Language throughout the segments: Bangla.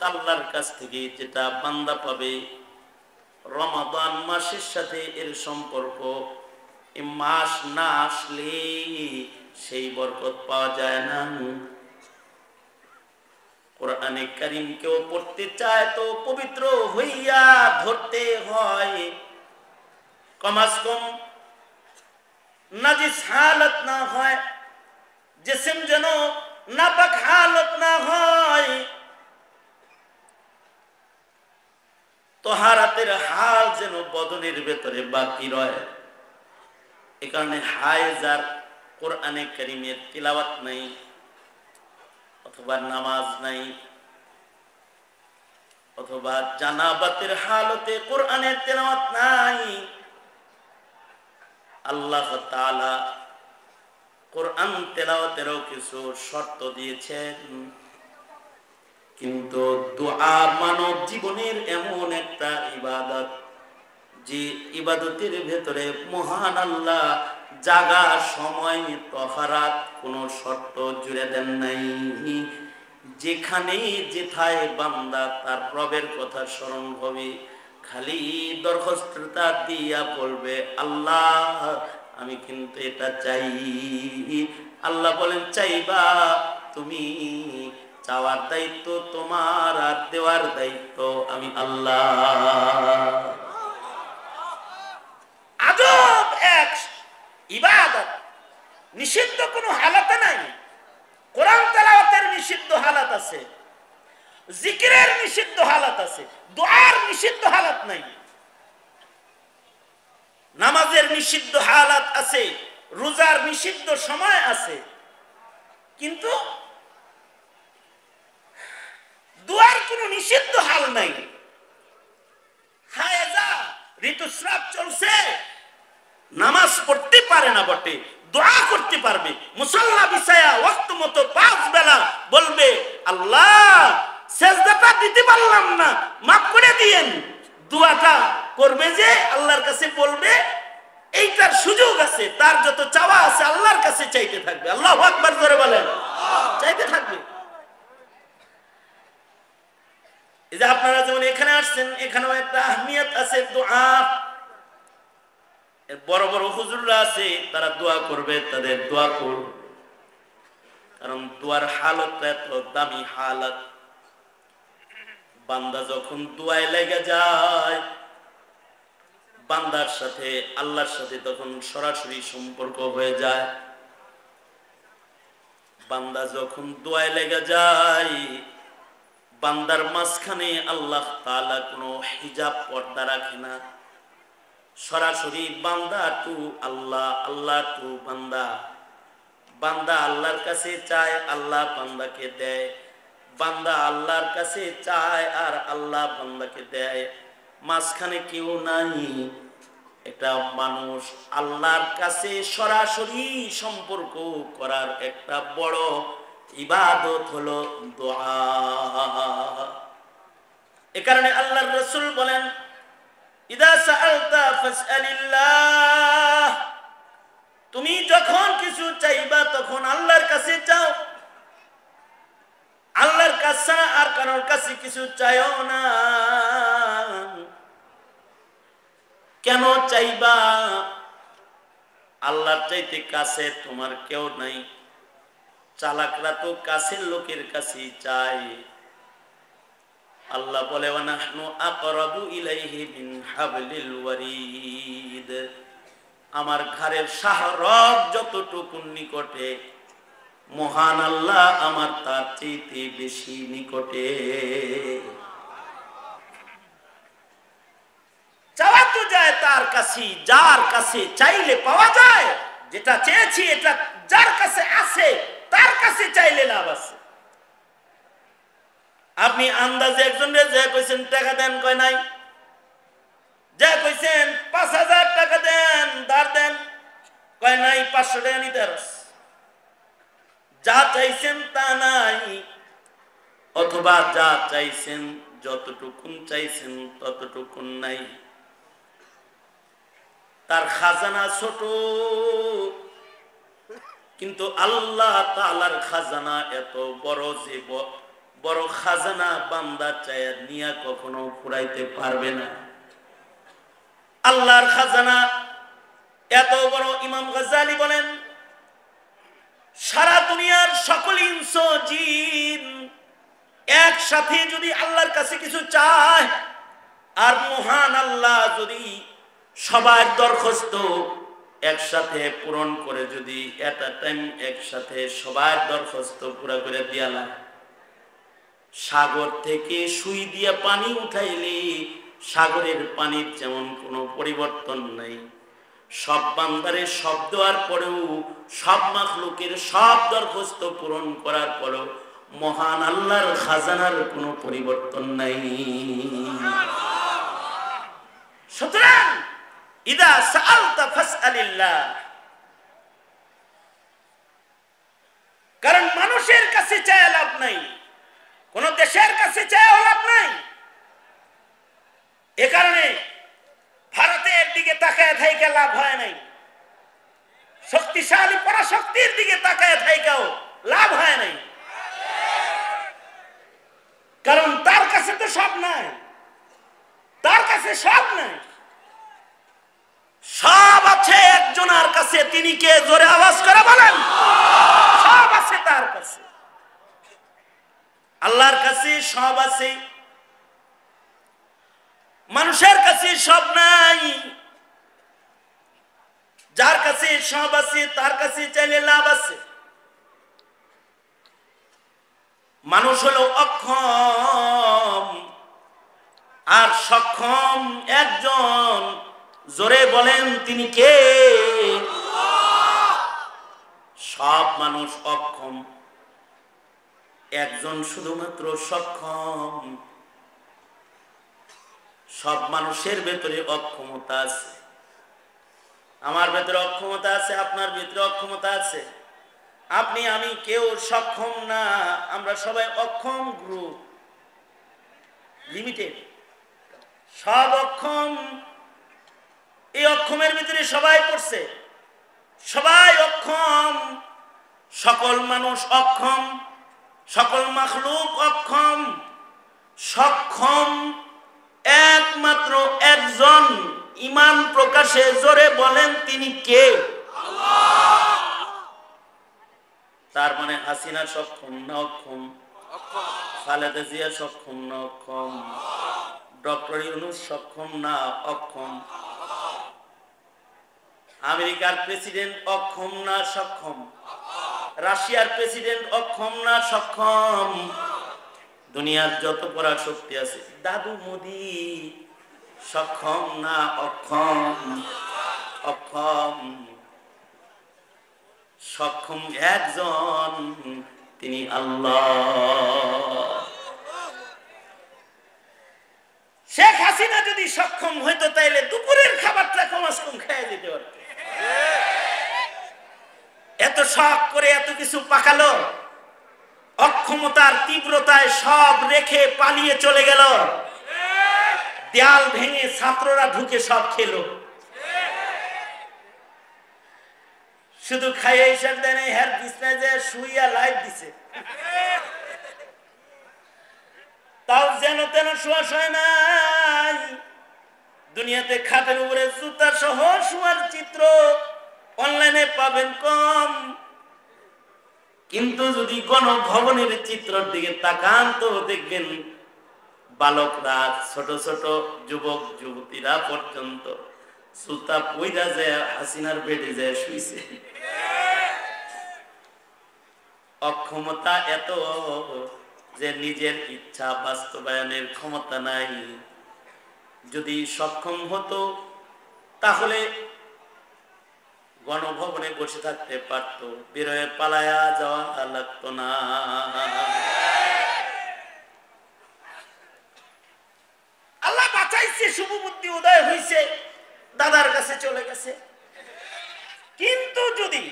আল্লাহর কাছ থেকে যেটা বান্দা পাবে, রমাদান মাসের সাথে এর সম্পর্ক, এই মাস না আসলে সেই বরকত পাওয়া যায় না। কোরআনে কারীম কেউ পড়তে চায় তো পবিত্র হইয়া ধরতে হয়, কমাস কম নাজিস হালত না হয়, জিসম যেন নাপাক হালত না হয়, তহারাতের হাল যেন বদনের ভেতরে বাকি রয়। এ কারণে হায়জার কোরআনে কারীমের তিলাওয়াত নাই অথবা নামাজ নাই, অথবা জানাবাতের হালতে কোরআনের তিলাওয়াত নাই, আল্লাহ তাআলা কোরআন তেলাওয়াতেরও কিছু শর্ত দিয়েছেন। কিন্তু দোয়া মানব জীবনের এমন একটা ইবাদত, যে ইবাদতের ভেতরে মহান আল্লাহ জাগা, সময়, তহারাত কোন শর্ত জুড়ে দেন নাই। যেখানে যেথায় বান্দা তার রবের কথা স্মরণ হবে, খালি দরখাস্তটা দিয়া বলবে, আল্লাহ আমি কিন্তু এটা চাই। আল্লাহ বলেন, চাইবা তুমি, চাওয়ার দায়িত্ব তোমার আর দেওয়ার দায়িত্ব আমি আল্লাহ। আজব এক ইবাদত, নিষিদ্ধ কোনো হালাতে নাই। কোরআন তেলাওয়াতের নিষিদ্ধ হালাত আছে, জিকিরের নিষিদ্ধ হালাত আছে, দোয়ার নিষিদ্ধ হালাত নাই। নামাজের নিষিদ্ধ হালাত আছে, রোজার নিষিদ্ধ সময় আছে, কিন্তু দোয়ার কোনো নিষিদ্ধ হাল নাই। হায়জা ঋতুস্রাব চলছে, নামাজ পড়তে পারে না বটে, দোয়া করতে পারবে, মুসাল্লা বিছায়া ওয়াক্ত মতো 5 বেলা বলবে, আল্লাহ সেজদাটা দিতে পারলাম না, মাফ করে দিয়েন। দোয়াটা করবে, যে আল্লাহর কাছে বলবে, এইটার সুযোগ আছে, তার যত চাওয়া আছে আল্লাহর কাছে চাইতে থাকবে। আল্লাহু আকবার জোরে বলেন, চাইতে থাকবে। এই যে আপনারা যেমন এখানে আসছেন, এখানেও একটা আহমিয়ত আছে দোয়া। বড় বড় হুজুররা আছে, তারা দোয়া করবে, তাদের দোয়া করবে, কারণ দোয়ার হালতটা এত দামি হালত। বান্দা যখন দোয়ায় লেগে যায়, বান্দার সাথে আল্লাহর সাথে তখন সরাসরি সম্পর্ক হয়ে যায়। বান্দা যখন দোয়ায় লেগে যায়, বান্দার মাঝখানে আল্লাহ তাআলা কোনো হিজাব পর্দা রাখে না, সরাসরি বান্দা টু আল্লাহ, আল্লাহ টু বান্দা। বান্দা আল্লাহর কাছে চায়, আল্লাহ বান্দাকে দেয়, বান্দা আল্লাহর কাছে চায় আর আল্লাহ বান্দাকে দেয়। মাঝখানে কেউ নাই। একটা মানুষ আল্লাহর কাছে সরাসরি সম্পর্ক করার একটা বড় ইবাদত হলো দোয়া। এ কারণে আল্লাহর রাসূল বলেন, ইদা সাআলতা ফাসআলিল্লাহ, তুমি যখন কিছু চাইবা তখন আল্লাহর কাছে চাও, আল্লাহর কাছে আর কারোর কাছে কিছু চাইও না। কেন চাইবা? আল্লাহর চাইতে কাছে তোমার কেউ নাই। চালাকরা তো কাছের লোকের কাছেই চায়। আল্লাহ বলে, ওয়ানাহনু আকরাবু ইলাইহি মিন হাবলিল ওয়ারিদ, আমার ঘরের শাহরগ যতটুকু নিকটে, মহান আল্লাহ আমার তার চাইতে বেশি নিকটে। চাওয়া তো যায় তার কাছে, যার কাছে চাইলে পাওয়া যায়। যেটা চেয়েছি এটা যার কাছে আছে তার কাছে চাইলে লাভ আছে। আপনি আন্দাজে একজনের যে কইছেন টাকা দেন, কয় নাই, যে কইছেন 5000 টাকা দেন, ধার দেন, কয় নাই 500 টাকা নিতে পারস। যা চাইছেন তা নাই, অথবা যা চাইছেন যতটুকুন চাইছেন ততটুকুন নাই। তার খাজানা ছোট, কিন্তু আল্লাহ তাআলার খাজানা এত বড় যে বড় খাজানা বান্দা চায় নিয়া কখনো ফুরাইতে পারবে না। আল্লাহর খাজানা এত বড়। ইমাম গাজ্জালী বলেন, সারা দুনিয়ার সকল ইনস জিন একসাথে যদি আল্লাহর কাছে কিছু চায়, আর মহান আল্লাহ যদি সবার দরখাস্ত একসাথে পূরণ করে, যদি এট আ টাইম একসাথে সবার দরখাস্ত পুরা করে দিয়ালা, সাগর থেকে সুই দিয়ে পানি উঠাইলে সাগরের পানির যেমন কোনো পরিবর্তন নাই। সব বান্দারে সব দেওয়ার পরেও, সব মাখলুকের সব দরখাস্ত পূরণ করার পরেও মহান আল্লাহর খাজানার কোনো পরিবর্তন নাই। সুতরাং ইদা সাআলতা ফাসআলিল্লাহ, কারণ মানুষের কাছে চায় লাভ নাই, কোন দেশের কাছে চায় লাভ নাই। এ কারণে ভারতের দিকে তাকায় থাইকা লাভ হয় নাই, শক্তিশালী পরাশক্তির দিকে তাকায় থাইকাও লাভ হয় নাই, কারণ তার কাছে তো সব নাই, তার কাছে সব নাই। সব আছে একজনের কাছে, তিনি কে? জোরে আওয়াজ করে বলেন। সব আছে তার কাছে, আল্লাহর কাছে সব আছে, মানুষের কাছে সব নাই। যার কাছে সব আছে তার কাছে চাইলে লাভ আছে। মানুষ হলো অক্ষম, আর সক্ষম একজন। জোরে বলেন, তিনি কে? সব মানুষ অক্ষম, একজন শুধুমাত্র সক্ষম। সব মানুষের ভেতরে অক্ষমতা আছে, আমার ভেতরে অক্ষমতা আছে, আপনার ভেতরে অক্ষমতা আছে। আপনি আমি কেউ সক্ষম না, আমরা সবাই অক্ষম গ্রুপ লিমিটেড, সব অক্ষম। এই অক্ষমের ভিতরে সবাই পড়ছে, সবাই অক্ষম। সকল মানুষ অক্ষম, সকল মাখলুক অক্ষম। সক্ষম একমাত্র একজন, ঈমান প্রকাশে জোরে বলেন, তিনি কে? আল্লাহ। তার মানে হাসিনা সক্ষম না অক্ষম? খালেদা জিয়া সক্ষম না অক্ষম? ডক্টর ইউনূস সক্ষম না অক্ষম? আমেরিকার প্রেসিডেন্ট অক্ষম না সক্ষম? রাশিয়ার প্রেসিডেন্ট অক্ষম না সক্ষম? দুনিয়ার যত পরাশক্তি আছে, দাদু মোদি সক্ষম না অক্ষম? অক্ষম। সক্ষম একজন, তিনি আল্লাহ। শেখ হাসিনা যদি সক্ষম হইতো তাইলে দুপুরের খাবারটা কমাস কম খেয়ে দিতে পারত। এত শখ করে এত কিছু পাকালো, অক্ষমতার তীব্রতায় সব রেখে পালিয়ে চলে গেল। দেয়াল ভেঙে ছাত্ররা ঢুকে সব খেলো, শুধু খাইয়ে হিসাব দেয় না, হের বিছনায় যে শুইয়া লাইট দিছে, তাও যেন তেন শোয়া শোয় নাই। দুনিয়াতে খাটের উপরে জুতা সহ শোয়ার চিত্র অনলাইনে পাবেন কম, কিন্তু যদি গণভবনের চিত্রের দিকে তাকান তো দেখবেন বালকরা, ছোট ছোট যুবক যুবতীরা পর্যন্ত জুতা পইরা যায় হাসিনার বেডে যায় শুইছে। অক্ষমতা এত যে নিজের ইচ্ছা বাস্তবায়নের ক্ষমতা নাই। যদি সক্ষম হতো তাহলে গণভবনে বসে থাকতে পারত, বেরোয় পালায়া যাওয়া লাগতো না। আল্লাহ বাঁচাইছে, শুভবুদ্ধি উদয় হয়েছে, দাদার কাছে চলে গেছে। কিন্তু যদি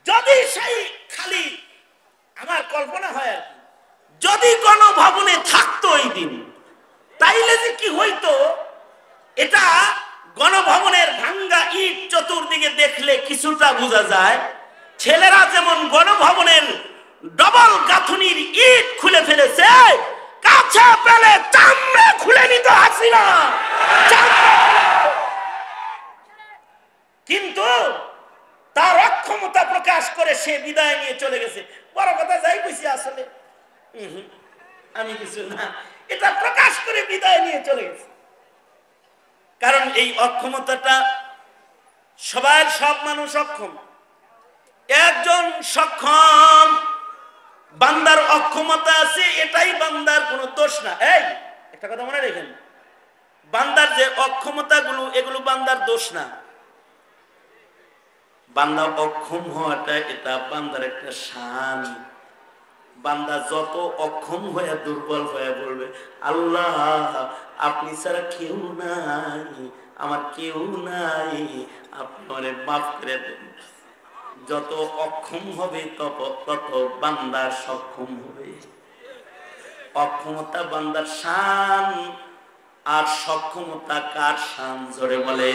যদি সেই খালি আমার কল্পনা হয় আর কি, যদি গণভবনে থাকতো ওই দিন, তাইলে যে কি হইতো, এটা গণভবনের ভাঙ্গা ইট চতুর্দিকে দেখলে কিছুটা বোঝা যায়। ছেলেরা যেমন গণভবনের ডবল গাঁথুনির ইট খুলে ফেলেছে, কাছে পেলে চামড়া খুলে নিত হাসিনা। কিন্তু তার অক্ষমতা প্রকাশ করে সে বিদায় নিয়ে চলে গেছে। বড় কথা যাই কইছি, আসলে আমি কিছু না, এটা প্রকাশ করে বিদায় নিয়ে চলে গেছে। কারণ এই অক্ষমতাটা সব মানুষ অক্ষম। একজন সক্ষম বান্দার অক্ষমতা আছে, এটাই বান্দার কোনো দোষ না। এই একটা কথা মনে রাখেন, বান্দার যে অক্ষমতাগুলো এগুলো বান্দার দোষ না। বান্দা অক্ষম হওয়াটা এটা বান্দার একটা শান। বান্দা যত অক্ষম হয়ে দুর্বল হয়ে বলবে, আল্লাহ আপনি ছাড়া কেউ নাই, আমার কেউ নাই, আপনি অনেক মাফ করে দেন, যত অক্ষম হবে তত বান্দা সক্ষম হবে। অক্ষমতা বান্দার শান, আর সক্ষমতা কার শান? জোরে বলে।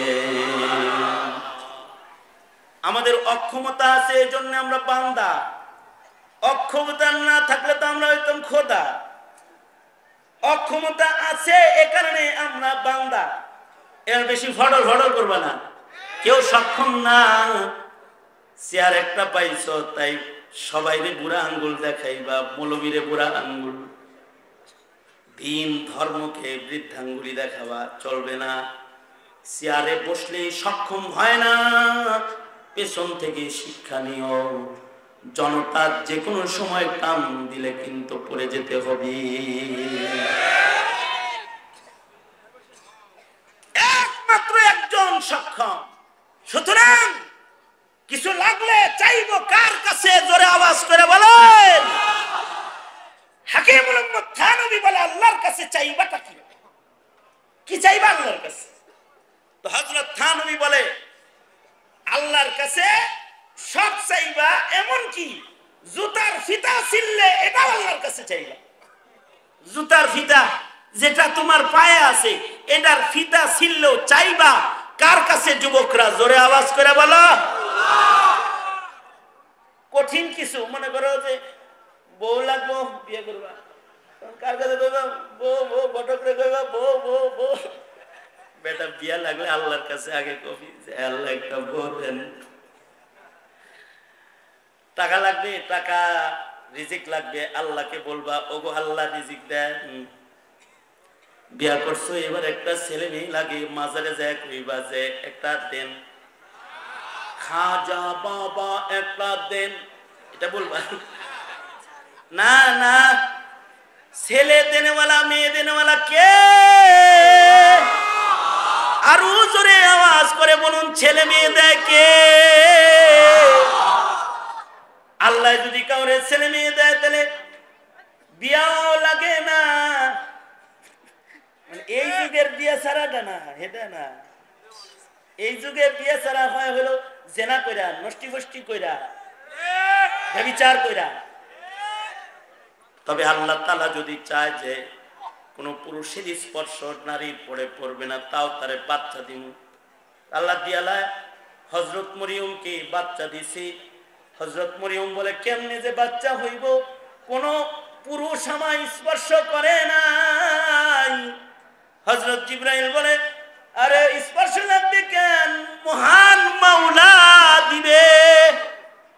আমাদের অক্ষমতা আছে, এই জন্য আমরা বান্দা। অক্ষমতা না থাকলে তো আমরা হইতাম খোদা। অক্ষমতা আছে এ কারণে আমরা বান্দা। এর বেশি ফডল করবা না। কেউ সক্ষম না, চেয়ার একটা পাইছ তাই সবাইরে বুড়া আঙ্গুল দেখাইবা, মৌলবীরে বুড়া আঙ্গুল, দিন ধর্মকে বৃদ্ধাঙ্গুলি দেখাবা, চলবে না। চেয়ারে বসলে সক্ষম হয় না, পেছন থেকে শিক্ষা নিও। জনতার যে কোনো সময় টান দিলে কিন্তু পড়ে যেতে হবে। একমাত্র একজন সক্ষম। সুতরাং কিছু লাগলে চাইবো কার কাছে? জোরে আওয়াজ করে বলেন। হাকিম মুহাম্মদ থানভী বলে, আল্লাহর কাছে চাইবাটা কি? কি চাইবা আল্লাহর কাছে? তো হযরত থানভী বলে, আল্লাহর কাছে সব চাইবা, এমন কি জুতার ফিতা ছিললে এটাও আল্লাহর কাছে চাইবা। জুতার ফিতা যেটা তোমার পায়ে আছে, এটার ফিতা ছিললেও চাইবা। কার কাছে? যুবকরা জোরে আওয়াজ করে বলো। কঠিন কিছু মনে করো যে বউ লাগবো, বিয়ে করবা, কার কাছে কইবা? বউ বউ বটকরে কইবা বউ বউ বউ। বেটা বিয়া লাগলে আল্লাহর কাছে আগে কবি যে আল্লাহ একটা বউ দেন। টাকা লাগবে, টাকা রিজিক লাগবে, আল্লাহকে বলবা ওগো আল্লাহ রিজিক দেন। বিয়া করছো, এবার একটা ছেলে মেয়ে লাগে, মাজারে যায় কইবা যে একটা দেন, খাজা বাবা একটা দেন, এটা বলবা না। না, ছেলে দেনেওয়ালা মেয়ে দেনেওয়ালা কে? আরো জোরে আওয়াজ করে বলুন, ছেলে মেয়ে দেয় কে? আল্লাহ যদি কাউরে ছেলে মেয়ে দেয় তাহলে বিয়াও লাগে না। এই যুগের বিয়ে ছাড়াটা না, এটা না। এই যুগে বিয়ে ছাড়া হয় হলো জেনা কইরা, নষ্টি ফষ্টি কইরা, ব্যভিচার কইরা। তবে আল্লাহ তাআলা যদি চায় যে কোন পুরুষের স্পর্শ নারীর পরে পড়বে না, তাও তারে বাচ্চা দিন। আল্লাহ দিয়ালা হযরত মরিয়মকে বাচ্চা দিছি। হযরত মরিয়ম বলে, কেমনে যে বাচ্চা হইব? কোন পুরুষ আমায় স্পর্শ করে নাই। হযরত জিবরাইল বলে, আরে স্পর্শ লাগবে কেন? মহান মাওলা দিবে,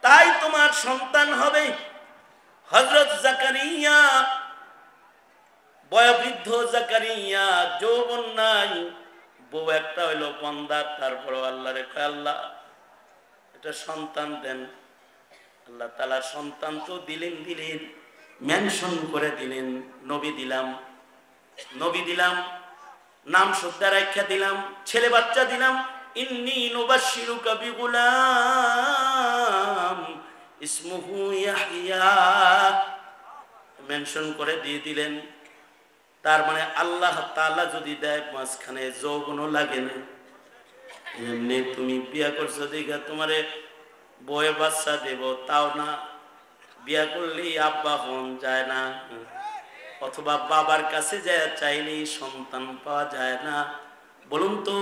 তাই তোমার সন্তান হবে। হযরত জাকারিয়া, বয়োবৃদ্ধ জাকারিয়া, যৌবন নাই, বউ একটা হইলো বান্দা, তারপরে আল্লাহরে কয়, আল্লাহ এটা সন্তান দেন। আল্লাহ তাআলা সন্তান তো দিলেন, মেনশন করে দিলেন, নবী দিলাম, নাম শ্রদ্ধা রাখা দিলাম, ছেলে বাচ্চা দিলাম। ইন্নী নুবাশশিরুকা বিগুলাম ইসমুহু ইয়াহইয়া, মেনশন করে দিয়ে দিলেন। তার মানে আল্লাহ তাআলা যদি দেয়, মাঝখানে যৌবনও লাগে না। এমনি তুমি বিয়া করছো দেখা তোমারে বয়ে বাচ্চা দেব, তাও না। বিয়া করলেই আব্বা হন যায় না, অথবা বাবার কাছে যায় চাইলেই সন্তান পাওয়া যায় না। বলুন তো,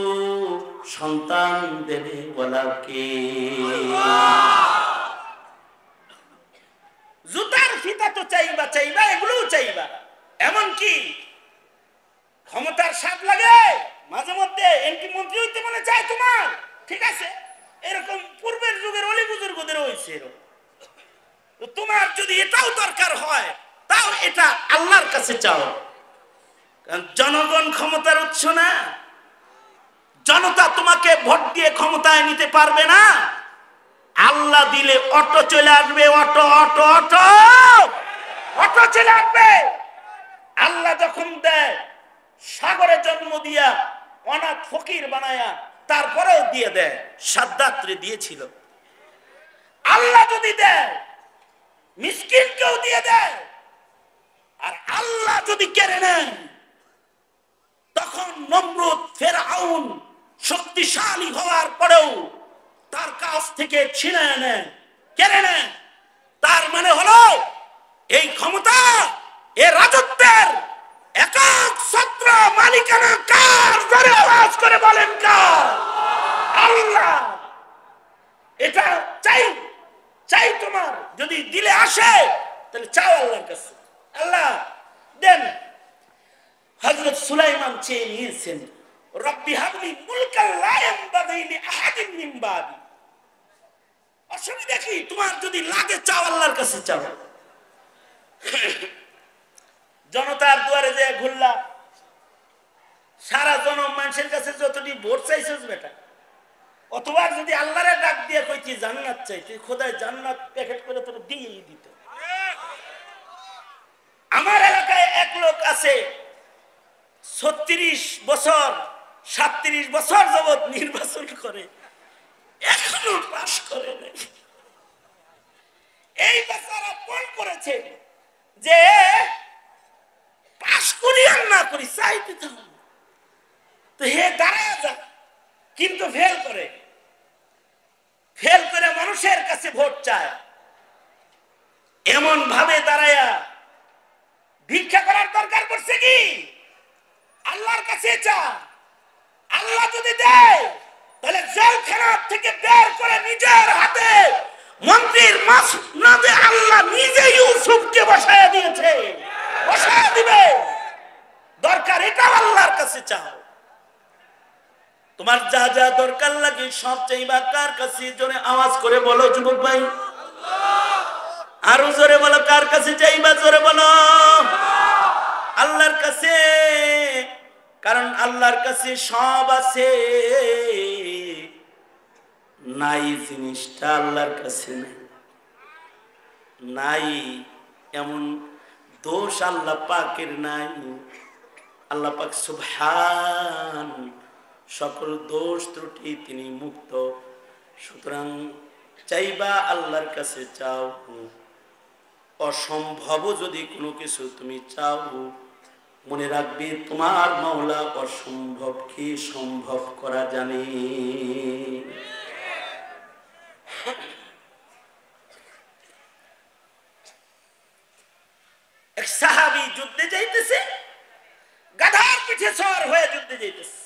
সন্তান দেবে বলা কে? জুতা কি ক্ষমতার স্বাদ লাগে? মাঝে মধ্যে এমপি মন্ত্রী হইতে মনে চায় তোমার? ঠিক আছে, এরকম পূর্বের যুগের অলি বুজুর্গদের হয়েছে এরকম। তোমার যদি এটাও দরকার হয় তাও এটা আল্লাহর কাছে চাও, কারণ জনগণ ক্ষমতার উৎস না। জনতা তোমাকে ভোট দিয়ে ক্ষমতায় নিতে পারবে না। আল্লাহ দিলে অটো চলে আসবে, অটো অটো অটো অটো চলে আসবে। আল্লাহ যখন দেয়, সাগরে জন্ম দিয়া অনাথ ফকির বানায়া তারপরেও দিয়ে দেয়। সাদ্দাতরে দিয়েছিল। আল্লাহ যদি দেয়, মিসকিনকেও দিয়ে দেয়। আর আল্লাহ যদি কেড়ে নেন, তখন নমরুদ ফেরাউন শক্তিশালী হওয়ার পরেও তার কাছ থেকে ছিনিয়ে নেন, কেড়ে নেন। তার মানে হলো এই ক্ষমতা, এই রাজত্বের একক ছত্র মালিকানা কার? জোরে আওয়াজ করে বলেন কার? আল্লাহ। এটা চাই, চাই তোমার যদি দিলে আসে তাহলে চাও আল্লাহর কাছে, আল্লাহ দেন। হযরত সুলাইমান চেয়ে নিয়েছেন, রব্বি হাবলি মুলকান লা ইয়ানবাগি লিআহাদিন মিন বাদি। অসুবিধা কি? তোমার যদি লাগে চাও, আল্লাহর কাছে চাও। জনতার দুয়ারে যে ঘুরলা, সারা জনম মানুষের কাছে যতটি ভোট চাইছিস বেটা, অতবার যদি আল্লাহরে ডাক দিয়ে কইছি জান্নাত চাই, তুই খোদায় জান্নাত প্যাকেট করে তোর দিয়েই দিত। আমার এলাকায় এক লোক আছে 36 বছর 37 বছর যাবৎ নির্বাচন করে, এখনো পাস করে নাই। এই বেচারা ফোন করেছে যে পাস করি আর না করি চাইতে থাকুন, তো হে দাঁড়ায় যা, কিন্তু ফেল করে। ফেল করে মানুষের কাছে ভোট চায়, এমন ভাবে দাঁড়ায়া ভিক্ষা করার দরকার পড়ছে কি? আল্লাহর কাছে চা। আল্লাহ যদি দেয় তাহলে জেলখানা থেকে বের করে নিজের হাতে মন্ত্রীর মাসনাদে আল্লাহ নিজে ইউসুফকে বসায় দিয়েছে, বসায় দিবে। দরকার এটা আল্লাহর কাছে চাও। তোমার যা যা দরকার লাগে সব চাইবা কার কাছে? জোরে আওয়াজ করে বলো যুবক ভাই, আরো জোরে বলো, কার কাছে চাইবা? জোরে বলো, আল্লাহর কাছে। কারণ আল্লাহর কাছে সব আছে, নাই জিনিসটা আল্লাহর কাছে নাই। নাই এমন দোষ আল্লাহ পাকের নাই। আল্লাহ পাক সুবহান, সকল দোষ ত্রুটি তিনি মুক্ত। সুতরাং চাইবা আল্লাহর কাছে চাও। অসম্ভব যদি কোনো কিছু তুমি চাও, মনে রাখবে তোমার মাওলা অসম্ভবকে সম্ভব করা জানে। এক সাহাবী যুদ্ধে যাইতেছে, গাধার পিঠে সওয়ার হয়ে যুদ্ধে যাইতেছে।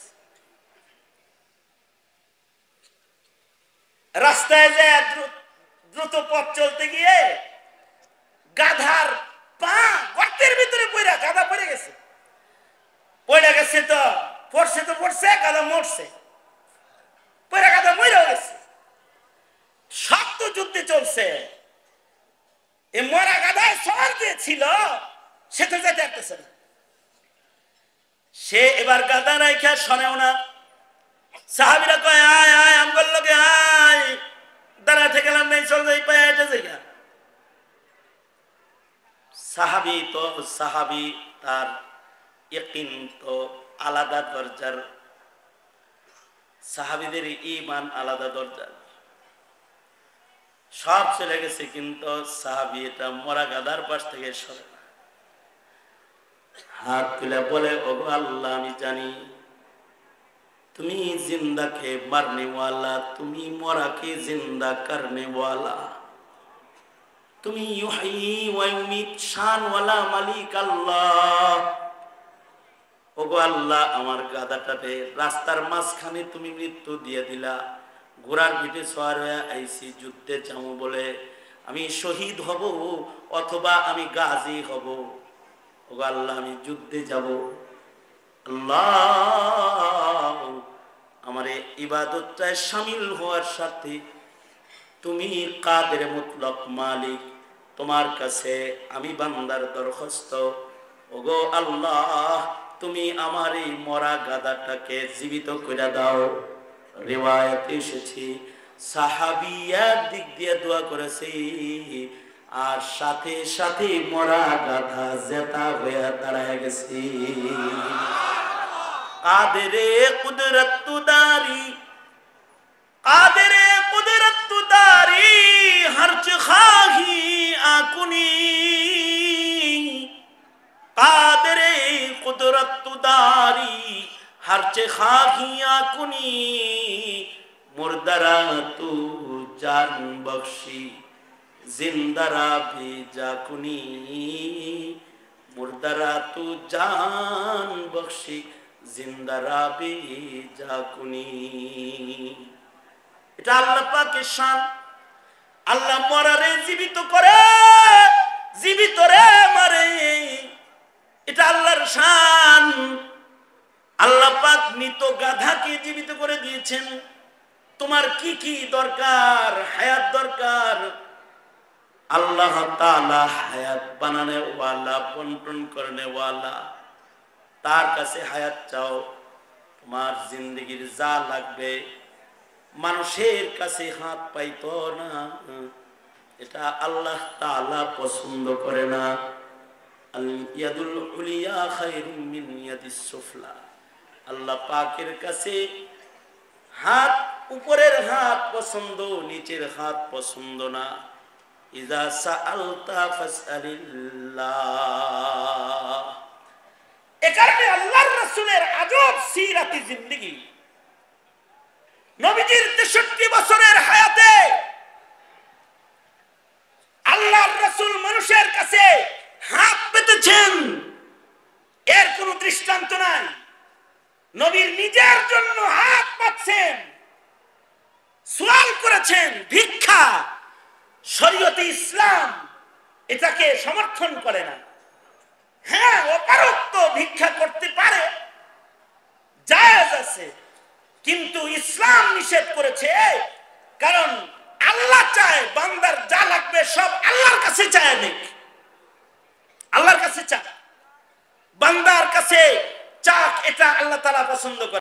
রাস্তায় যে দ্রুত পথ চলতে গিয়ে গাধার পা গর্তের ভিতরে পড়ে, গাধা পড়ে গেছে। পড়ে গেছে তো পড়ছে, তো পড়ছে, গাধা মরছে, পড়ে গাধা মরেও গেছে। সব তো যুদ্ধে চলছে। এই মরা গাধায় সওয়ার যে ছিল সে তো যেতে পারতেছে না। সে এবার গাধা রাইখা শোনেও না। সাহাবীরা কয় আয় আয় আমগর লগে আয়, দাঁড়াতে গেলাম নাই, চল যাই পায়ে হেঁটে যাইগা। সাহাবী তার ইয়াকিন তো আলাদা দরজার, সাহাবীদের ঈমান আলাদা দরজার। সব চলে গেছে, কিন্তু সাহাবী এটা মরা গাধার পাশ থেকে সরে না। হাত তুলে বলে, ওগো আল্লাহ, আমি জানি তুমি জিন্দাকে মারনে ওয়ালা, তুমি মরাকে জিন্দা করনে ওয়ালা, তুমি ইউহয়ী ওয়া ইউমীত শানওয়ালা মালিক আল্লাহ। ওগো আল্লাহ, আমার গাধাটাকে রাস্তার মাঝখানে তুমি মৃত্যু দিয়ে দিলা। ঘোড়ার পিঠে সওয়ার হয়ে আইছি, যুদ্ধে যাবো বলে আমি শহীদ হব অথবা আমি গাজী হব। ওগো আল্লাহ আমি যুদ্ধে যাব, আল্লাহ আমার এই ইবাদতটায় শামিল হওয়ার সাথে তুমি কাদের মুতলক মালিক, তোমার কাছে আমি বান্দার দরখাস্ত, ওগো আল্লাহ তুমি আমার এই মরা গাদাটাকে জীবিত করে দাও। রিওয়ায়াতে এসেছে সাহাবিয়ার দিক দিয়ে দোয়া করেছে, আর সাথে সাথে মরা গাধা জেতা হয়ে দাঁড়ায় গেছে। কাদেরে কুদরত তুদারি, কাদেরে কুদরত তুদারি হরচ খাহি আকুনি, কাদেরে কুদরত তুদারি হরচ খাহি আকুনি, মুর্দারা তু জান বখশি জিন্দারা ভি জাকুনি, মুর্দারা তু জান বখশি জিন্দারা ভি জাকুনি। এটা আল্লাহ পাকের শান। আল্লাহ মরারে জীবিত করে, জীবিত রে মারে, এটা আল্লাহর শান। আল্লাহ পাক মৃত গাধাকে জীবিত করে দিয়েছেন। তোমার কি কি দরকার? হায়াত দরকার। আল্লাহ তাআলা হায়াত বানানে ওয়ালা, বন্টন করনে ওয়ালা, তার কাছে হায়াত চাও। তোমার জিন্দগির যা লাগবে মানুষের কাছে হাত পাইতো না, এটা আল্লাহ তাআলা পছন্দ করে না। আল ইয়াদুল উলিয়া খায়রুম মিন ইয়াদিস সুফলা, আল্লাহ পাকের কাছে হাত, উপরের হাত পছন্দ, নিচের হাত পছন্দ না। ইযা সাআলতা ফাসআলিল্লাহ। এ কারণে আল্লাহর রাসূলের আজব সিরাতি জিন্দেগি, নবীজির 63 বছরের হায়াতে আল্লাহর রাসূল মানুষের কাছে হাত পেতেছেন, এর কোনো দৃষ্টান্ত নাই। নবীর নিজের জন্য হাত পাচ্ছেন, সুয়াল করেছেন, ভিক্ষা। শরীয়তে ইসলাম এটাকে সমর্থন করে না। হ্যাঁ, অপারক্ত ভিক্ষা করতে পারে, জায়েজ আছে, কিন্তু ইসলাম নিষেধ করেছে। কারণ আল্লাহ চায় বান্দার যা লাগবে সব আল্লাহর কাছে চায়, নেক আল্লাহর কাছে চাক, বান্দার কাছে চাক, এটা আল্লাহ তাআলা পছন্দ করে।